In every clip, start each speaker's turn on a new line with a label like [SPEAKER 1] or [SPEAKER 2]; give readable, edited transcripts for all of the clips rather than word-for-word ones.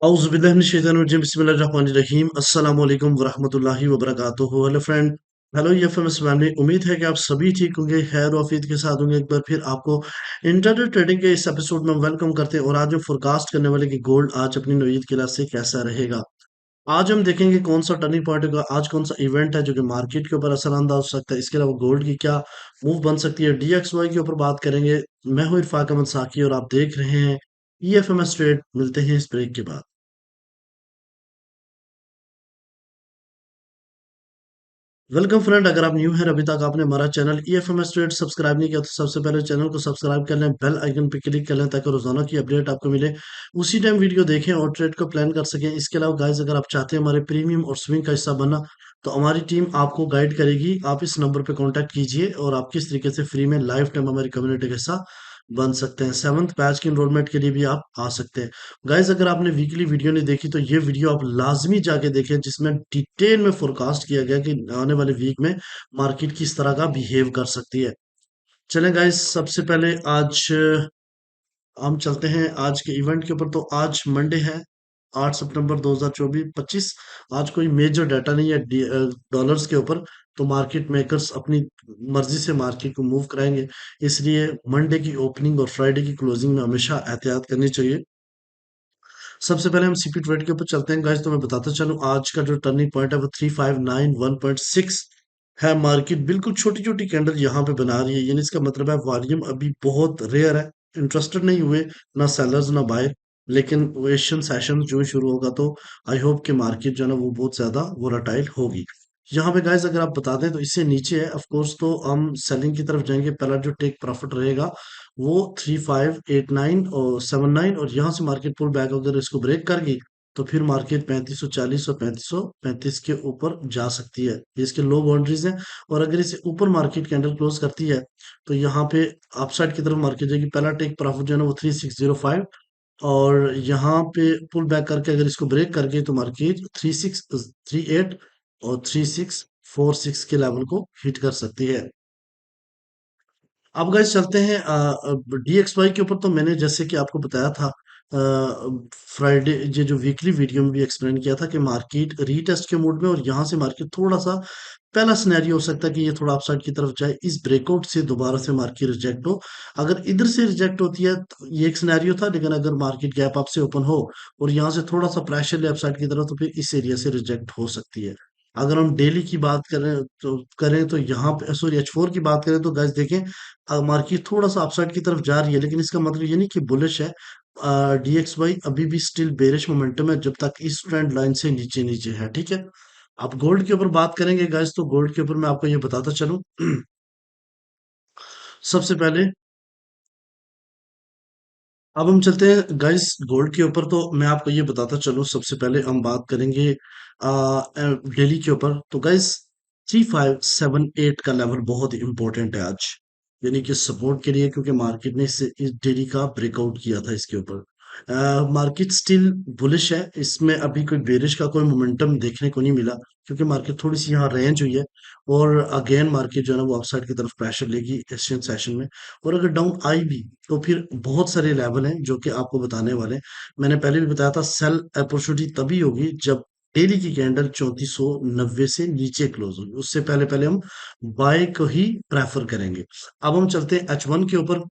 [SPEAKER 1] औज़ुबिल्लाहिमिनश्शैतानिर्रजीम बिस्मिल्लाहिर्रहमानिर्रहीम अस्सलामु अलैकुम वरहमतुल्लाहि वबरकातुहू। Hello friend, hello FMS family. उम्मीद है कि आप सभी ठीक होंगे, खैर वाफियत के साथ होंगे। एक बार फिर आपको इंटरनेट ट्रेडिंग के इस एपिसोड में वेलकम करते हैं और आज हम फोरकास्ट करने वाले कि गोल्ड आज अपनी नौईद के लिहाज से कैसा रहेगा। आज हम देखेंगे कौन सा टर्निंग पॉइंट होगा, आज कौन सा इवेंट है जो कि मार्केट के ऊपर असरअंदाज हो सकता है। इसके अलावा गोल्ड की क्या मूव बन सकती है, डीएक्सवाई के ऊपर बात करेंगे। मैं हूं इरफाक अहमद साकी और आप देख रहे हैं ईएफएमएस ट्रेड। मिलते हैं इस ब्रेक के बाद। वेलकम फ्रेंड, अगर आप न्यू हैं अभी तक आपने हमारा चैनल ईएफएमएस ट्रेड सब्सक्राइब नहीं किया तो सबसे पहले चैनल को सब्सक्राइब कर लें, बेल आइकन पे क्लिक कर लें ताकि रोजाना की अपडेट आपको मिले, उसी टाइम वीडियो देखें और ट्रेड को प्लान कर सकें। इसके अलावा गाइस, अगर आप चाहते हैं हमारे प्रीमियम और स्विंग का हिस्सा बनना तो हमारी टीम आपको गाइड करेगी। आप इस नंबर पे कांटेक्ट कीजिए और आप किस तरीके से फ्री में लाइफ टाइम हमारी कम्युनिटी का हिस्सा बन सकते हैं। सेवंथ बैच की इनरोलमेंट के लिए भी आप आ सकते हैं। गाइज, अगर आपने वीकली वीडियो नहीं देखी तो ये वीडियो आप लाजमी जाके देखें, जिसमें डिटेल में फोरकास्ट किया गया कि आने वाले वीक में मार्केट किस तरह का बिहेव कर सकती है। चलें गाइज, सबसे पहले आज हम चलते हैं आज के इवेंट के ऊपर। तो आज मंडे है, 8 सितंबर 2024-25। आज कोई मेजर डाटा नहीं है डॉलर्स के ऊपर, तो मार्केट मेकर्स अपनी मर्जी से मार्केट को मूव कराएंगे। इसलिए मंडे की ओपनिंग और फ्राइडे की क्लोजिंग में हमेशा एहतियात करनी चाहिए। सबसे पहले हम सीपी ट्वेंटी के ऊपर चलते हैं गाइस। तो मैं बताता चलूं, आज का जो टर्निंग पॉइंट है वो 3591.6 है। मार्केट बिल्कुल छोटी छोटी कैंडल यहाँ पे बना रही है, यानी इसका मतलब है वॉल्यूम अभी बहुत रेयर है। इंटरेस्टेड नहीं हुए ना सेलर्स ना बायर, लेकिन एशियन सेशन जो ही शुरू होगा तो आई होप कि मार्केट जो है ना वो बहुत ज्यादा वोलाटाइल होगी। यहाँ पे गाइस, अगर आप बता दें तो इससे नीचे है ऑफ कोर्स, तो हम सेलिंग की तरफ जाएंगे। पहला जो टेक प्रॉफिट रहेगा वो 3589 और यहाँ से मार्केट पुल बैक अगर इसको ब्रेक कर गई तो फिर मार्केट 3540 और 3535 के ऊपर जा सकती है। ये इसके लो बाउंड्रीज हैं। और अगर इसे ऊपर मार्केट कैंडल क्लोज करती है तो यहाँ पे अपसाइड की तरफ मार्केट जाएगी। पहला टेक प्रॉफिट जो है ना वो 3605, और यहाँ पे पुल बैक करके अगर इसको ब्रेक कर गई तो मार्केट 3638 और 3646 के लेवल को हिट कर सकती है। अब गाइस चलते हैं डीएक्सवाई के ऊपर। तो मैंने जैसे कि आपको बताया था फ्राइडे, ये जो वीकली वीडियो में भी एक्सप्लेन किया था कि मार्केट रीटेस्ट के मूड में, और यहाँ से मार्केट थोड़ा सा पहला सिनेरियो हो सकता है कि ये थोड़ा अपसाइड की तरफ जाए, इस ब्रेकआउट से दोबारा से मार्केट रिजेक्ट हो। अगर इधर से रिजेक्ट होती है तो ये एक सिनेरियो था, लेकिन अगर मार्केट गैप अप से ओपन हो और यहाँ से थोड़ा सा प्रेशर ले अपसाइड की तरफ तो फिर इस एरिया से रिजेक्ट हो सकती है। अगर हम डेली की बात करें तो यहाँ पे सॉरी H4 की बात करें तो गाइस देखें, मार्केट थोड़ा सा अपसाइड की तरफ जा रही है, लेकिन इसका मतलब ये नहीं कि बुलिश है। डीएक्सवाई अभी भी स्टिल बेरिश मोमेंटम है जब तक इस ट्रेंड लाइन से नीचे नीचे है, ठीक है। अब गोल्ड के ऊपर बात करेंगे गाइस, तो गोल्ड के ऊपर मैं आपको ये बताता चलूं। सबसे पहले अब हम चलते हैं गाइस गोल्ड के ऊपर। तो मैं आपको ये बताता चलूं, सबसे पहले हम बात करेंगे डेली के ऊपर। तो गाइस 3578 का लेवल बहुत इंपॉर्टेंट है आज, यानी कि सपोर्ट के लिए, क्योंकि मार्केट ने इस डेली का ब्रेकआउट किया था इसके ऊपर। मार्केट स्टिल बुलिश है, इसमें अभी कोई बेरिश का कोई मोमेंटम देखने को नहीं मिला, क्योंकि मार्केट थोड़ी सी यहाँ रेंज हुई है। और अगेन मार्केट जो है ना वो अपसाइड की तरफ प्रेशर लेगी एशियन सेशन में। और अगर डाउन आई भी तो फिर बहुत सारे लेवल हैं जो कि आपको बताने वाले हैं। मैंने पहले भी बताया था, सेल अपॉर्चुनिटी तभी होगी जब डेली की कैंडल 3490 से नीचे क्लोज होगी, उससे पहले पहले हम बाय को ही प्रेफर करेंगे। अब हम चलते हैं H1 के ऊपर।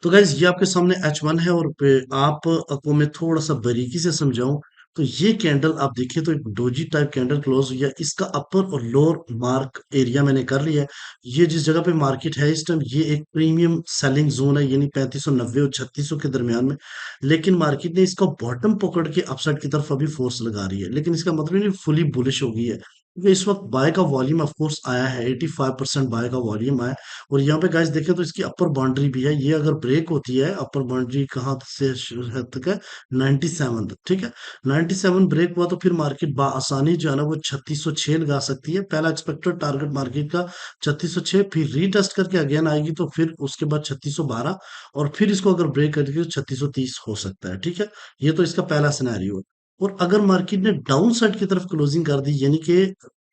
[SPEAKER 1] तो गाइज ये आपके सामने H1 है, और आपको मैं थोड़ा सा बारीकी से समझाऊं तो ये कैंडल आप देखिए तो एक डोजी टाइप कैंडल क्लोज हुई है। इसका अपर और लोअर मार्क एरिया मैंने कर लिया है। ये जिस जगह पे मार्केट है इस टाइम, ये एक प्रीमियम सेलिंग जोन है, यानी 3590 और 3600 के दरमियान में। लेकिन मार्केट ने इसका बॉटम पकड़ के अपसाइड की तरफ अभी फोर्स लगा रही है, लेकिन इसका मतलब नहीं फुली बुलिश हो गई है, क्योंकि इस वक्त बाय का वॉल्यूम ऑफ कोर्स आया है, 85% बाय का वॉल्यूम आया है। और यहाँ पे गाइस देखें तो इसकी अपर बाउंड्री भी है, ये अगर ब्रेक होती है, अपर बाउंड्री कहाँ से है तक है, 97 तक, ठीक है। 97 ब्रेक हुआ तो फिर मार्केट आसानी जो है ना वो 3606 लगा सकती है। पहला एक्सपेक्टेड टारगेट मार्केट का 3606, फिर रीटेस्ट करके अगेन आएगी तो फिर उसके बाद 3612, और फिर इसको अगर ब्रेक करेगी तो 3630 हो सकता है, ठीक है। ये तो इसका पहला सिनेरियो है। और अगर मार्केट ने डाउन साइड की तरफ क्लोजिंग कर दी, यानी कि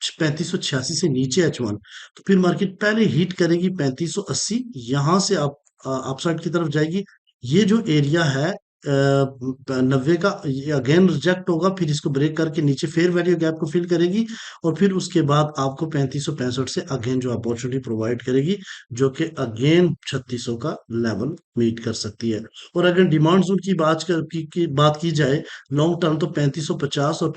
[SPEAKER 1] 3586 से नीचे H1, तो फिर मार्केट पहले हिट करेगी 3580, यहां से आप अपसाइड की तरफ जाएगी। ये जो एरिया है 90 का ये अगेन रिजेक्ट होगा, फिर इसको ब्रेक करके नीचे फेयर वैल्यू गैप को फिल करेगी, और फिर उसके बाद आपको 3565 से अगेन जो अपॉर्चुनिटी प्रोवाइड करेगी, जो कि अगेन 3600 का लेवल मीट कर सकती है। और अगर डिमांड जोन की बात की जाए लॉन्ग टर्म, तो 3550 और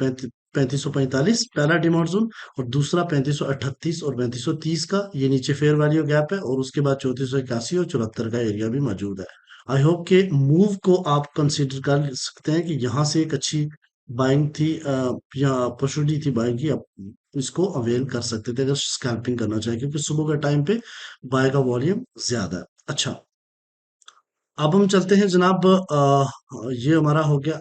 [SPEAKER 1] 3545 पहला डिमांड जोन, और दूसरा 3538 और 3530 का, ये नीचे फेयर वैल्यू गैप है, और उसके बाद 3481 और 74 का एरिया भी मौजूद है। आई होप के मूव को आप कंसीडर कर सकते हैं कि यहाँ से एक अच्छी बाइंग थी, या अपॉर्चुनिटी थी बाइंग की, आप इसको अवेल कर सकते थे अगर स्कैल्पिंग करना चाहें, क्योंकि सुबह के टाइम पे बाय का वॉल्यूम ज्यादा है। अच्छा, अब हम चलते हैं जनाब, ये हमारा हो गया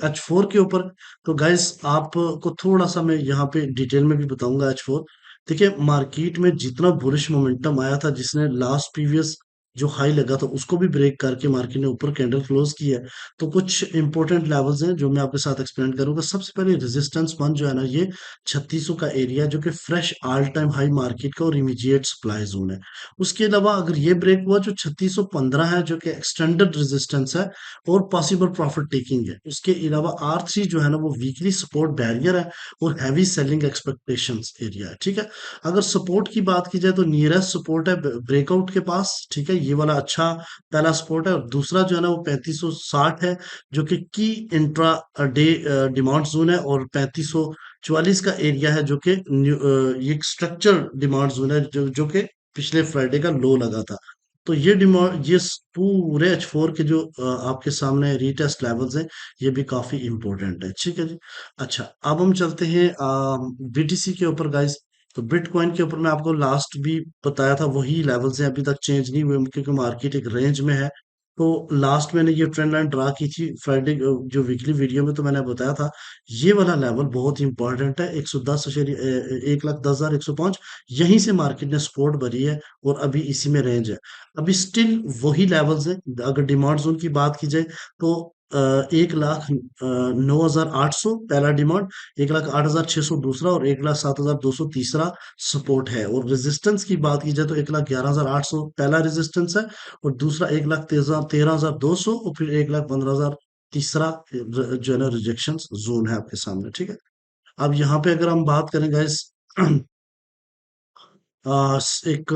[SPEAKER 1] H4 के ऊपर। तो गाइस आपको थोड़ा सा मैं यहाँ पे डिटेल में भी बताऊंगा H4। देखिए, मार्केट में जितना बुलिश मोमेंटम आया था, जिसने लास्ट प्रीवियस जो हाई लगा था उसको भी ब्रेक करके मार्केट ने ऊपर कैंडल क्लोज किया है। तो कुछ इंपॉर्टेंट लेवल्स हैं जो मैं आपके साथ एक्सप्लेन करूंगा। सबसे पहले रेजिस्टेंस वन जो है ना, ये 3600 का एरिया, जो कि fresh all time high market का और इमीडिएट सप्लाई जोन है। उसके अलावा अगर ये ब्रेक हुआ, जो 3615 है, जो कि एक्सटेंडेड रेजिस्टेंस है और पॉसिबल प्रॉफिट टेकिंग है। उसके अलावा R3 जो है ना, वो वीकली सपोर्ट बैरियर है और हैवी सेलिंग एक्सपेक्टेशंस एरिया है। ठीक है, अगर सपोर्ट की बात की जाए तो नियरेस्ट सपोर्ट है ब्रेकआउट के पास। ठीक है, ये वाला अच्छा पहला सपोर्ट है, और दूसरा जो है ना वो 3560 है, जो कि की इंट्रा डे डिमांड जोन है, और 3544 का एरिया है, जो कि ये स्ट्रक्चर डिमांड जोन है, जो कि पिछले फ्राइडे का लो लगा था। तो ये डिमांड, ये पूरे H4 के जो आपके सामने रीटेस्ट लेवल्स हैं, ये भी काफी इंपॉर्टेंट है। ठीक है जी। अच्छा, अब हम चलते हैं BTC के ऊपर गाइस। तो बिटकॉइन के ऊपर मैं आपको लास्ट भी बताया था, वही लेवल्स हैं, अभी तक चेंज नहीं हुए, क्योंकि मार्केट एक रेंज में है। तो लास्ट मैंने ये ट्रेंड लाइन ड्रा की थी फ्राइडे जो वीकली वीडियो में, तो मैंने बताया था ये वाला लेवल बहुत इंपॉर्टेंट है, 110, 1,10,105। यहीं से मार्केट ने सपोर्ट भरी है, और अभी इसी में रेंज है। अभी स्टिल वही लेवल्स है। अगर डिमांड जोन की बात की जाए, तो 1,09,800 पहला डिमांड, 1,08,600 दूसरा, और 1,07,200 तीसरा सपोर्ट है। और रेजिस्टेंस की बात की जाए तो 1,11,800 पहला रेजिस्टेंस है, और दूसरा 1,13,200, और फिर 1,15,000 तीसरा जो है ना रिजेक्शन जोन है आपके सामने। ठीक है, अब यहाँ पे अगर हम बात करें गाइस एक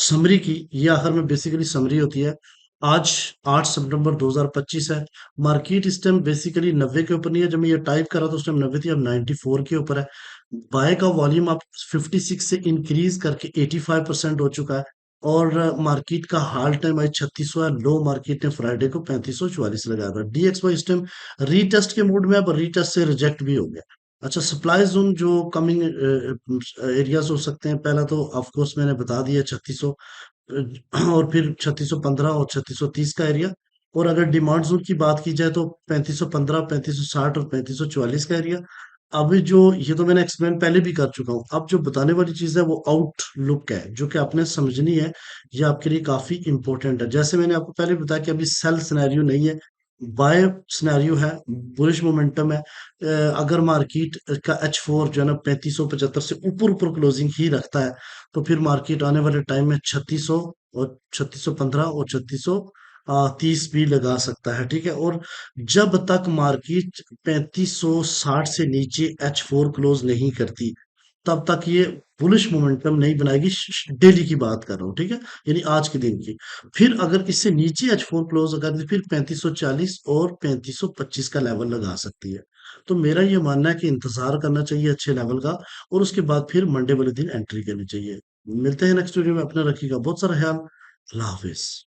[SPEAKER 1] समरी की, ये आखिर में बेसिकली समरी होती है। आज 8 सितंबर 2025 है। मार्केट इस टाइम बेसिकली 90 के ऊपर नहीं है। जब मैं ये टाइप कर रहा था उस टाइम 90 थी, अब 94 के ऊपर है। बाय का वॉल्यूम अब 56 से इंक्रीज करके 85% हो चुका है, और मार्केट का हाल टाइम आज 3600 है। लो मार्केट ने फ्राइडे को 3544 लगाया था। DXY इस टाइम रीटेस्ट के मूड में है, पर रीटेस्ट से रिजेक्ट भी हो गया। अच्छा, सप्लाई जोन जो कमिंग एरियाज हो सकते हैं, पहला तो ऑफ कोर्स मैंने बता दिया 3600, और फिर 3615 और 3630 का एरिया। और अगर डिमांड जोन की बात की जाए तो 3515, 3560 और 3544 का एरिया। अभी जो, ये तो मैंने एक्सप्लेन पहले भी कर चुका हूँ। अब जो बताने वाली चीज है वो आउटलुक है, जो कि आपने समझनी है। ये आपके लिए काफी इंपॉर्टेंट है। जैसे मैंने आपको पहले बताया कि अभी सेल सिनेरियो नहीं है, बाय सिनेरियो है, बुलिश मोमेंटम है। अगर मार्केट का H4 जो है ना 3575 से ऊपर ऊपर क्लोजिंग ही रखता है, तो फिर मार्केट आने वाले टाइम में 3600 और 3615 और 3630 भी लगा सकता है। ठीक है, और जब तक मार्केट 3560 से नीचे H4 क्लोज नहीं करती, तब तक ये बुलिश मोमेंटम नहीं बनाएगी। डेली की बात कर रहा हूँ, ठीक है, यानी आज के दिन की। फिर अगर इससे नीचे H4 क्लोज अगर, तो फिर 3540 और 3525 का लेवल लगा सकती है। तो मेरा ये मानना है कि इंतजार करना चाहिए अच्छे लेवल का, और उसके बाद फिर मंडे वाले दिन एंट्री करनी चाहिए। मिलते हैं नेक्स्ट वीडियो में। अपना रखिएगा बहुत सारा ख्याल। अल्लाह हाफिज।